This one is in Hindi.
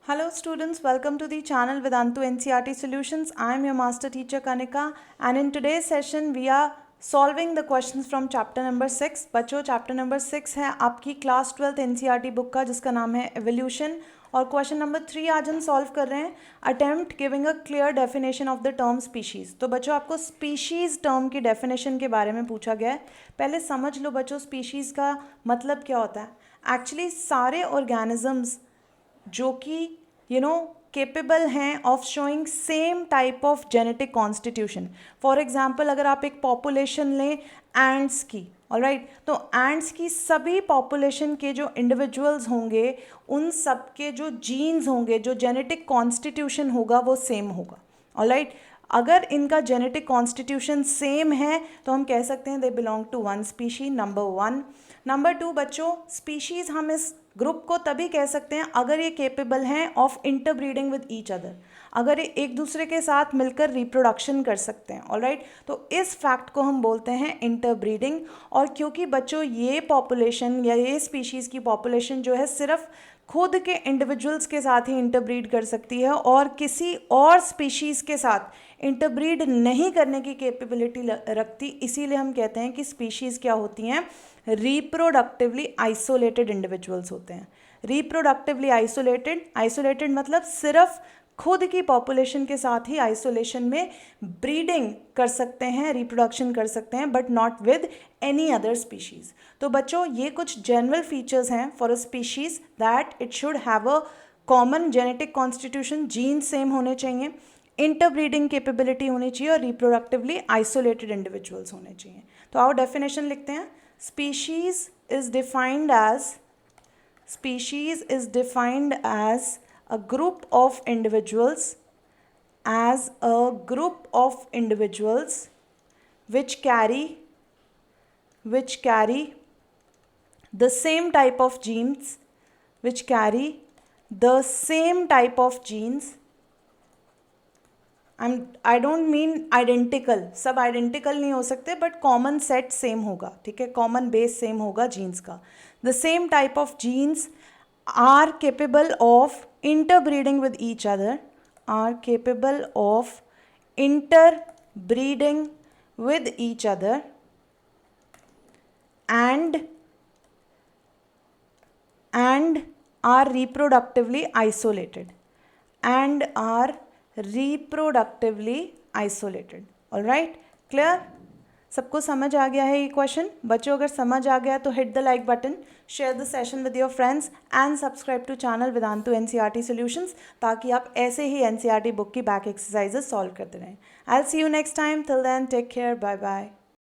Hello students, welcome to the channel Vedantu NCERT Solutions. I am your master teacher Kanika and in today's session we are solving the questions from chapter number 6. बच्चों chapter number 6 है आपकी class 12th NCERT book का जिसका नाम है Evolution और question number 3 आज हम solve कर रहे हैं Attempt giving a clear definition of the term species. तो बच्चों आपको species term की definition के बारे में पूछा गया है. पहले समझ लो बच्चों species का मतलब क्या होता है. Actually सारे organisms जो कि केपेबल हैं of showing same type of genetic constitution. For example अगर आप एक पॉपुलेशन लें एंड्स की, ऑलराइट, तो एंड्स की सभी पॉपुलेशन के जो इंडिविजुअल्स होंगे उन सब के जो जीन्स होंगे, जो जेनेटिक कॉन्स्टिट्यूशन होगा वो सेम होगा. ऑलराइट, अगर इनका जेनेटिक कॉन्स्टिट्यूशन सेम है तो हम कह सकते हैं they belong to one species. Number 1. Number 2 बच्चों, स्पीशीज़ हम इस ग्रुप को तभी कह सकते हैं अगर ये केपेबल हैं of interbreeding with each other, अगर ये एक दूसरे के साथ मिलकर रिप्रोडक्शन कर सकते हैं. ऑलराइट, तो इस फैक्ट को हम बोलते हैं इंटरब्रीडिंग. और क्योंकि बच्चों ये पॉपुलेशन या ये स्पीशीज़ की पॉपुलेशन जो है सिर्फ खुद के इंडिविजुअल्स के साथ ही इंटरब्रीड कर सकती है और किसी और स्पीशीज़ के साथ इंटरब्रीड नहीं करने की कैपेबिलिटी रखती, इसीलिए हम कहते हैं कि स्पीशीज़ क्या होती हैं, रिप्रोडक्टिवली आइसोलेटेड इंडिविजुअल्स होते हैं. रिप्रोडक्टिवली आइसोलेटेड मतलब सिर्फ खुद की पॉपुलेशन के साथ ही आइसोलेशन में ब्रीडिंग कर सकते हैं, रिप्रोडक्शन कर सकते हैं, but not with any other species. तो बच्चों ये कुछ जनरल फीचर्स हैं for a species, that it should have a common genetic constitution, gene same होने चाहिए, इंटरब्रीडिंग कैपेबिलिटी होनी चाहिए और रिप्रोडक्टिवली आइसोलेटेड इंडिविजुअल्स होने चाहिए. तो आओ डेफिनेशन लिखते हैं. Species is defined as a group of individuals which carry the same type of genes, I don't mean identical, सब identical नहीं हो सकते बट common set same होगा, ठीक है, common base same होगा genes का. The same type of genes are capable of interbreeding with each other, and are reproductively isolated. All right, clear? सबको समझ आ गया है ये क्वेश्चन? बच्चों अगर समझ आ गया तो hit the like button, share the session with your friends and subscribe to channel Vedantu NCERT solutions, ताकि आप ऐसे ही एनसीईआरटी बुक की बैक एक्सरसाइजेस सॉल्व करते रहें. I will see you next time. Till then take care, bye bye.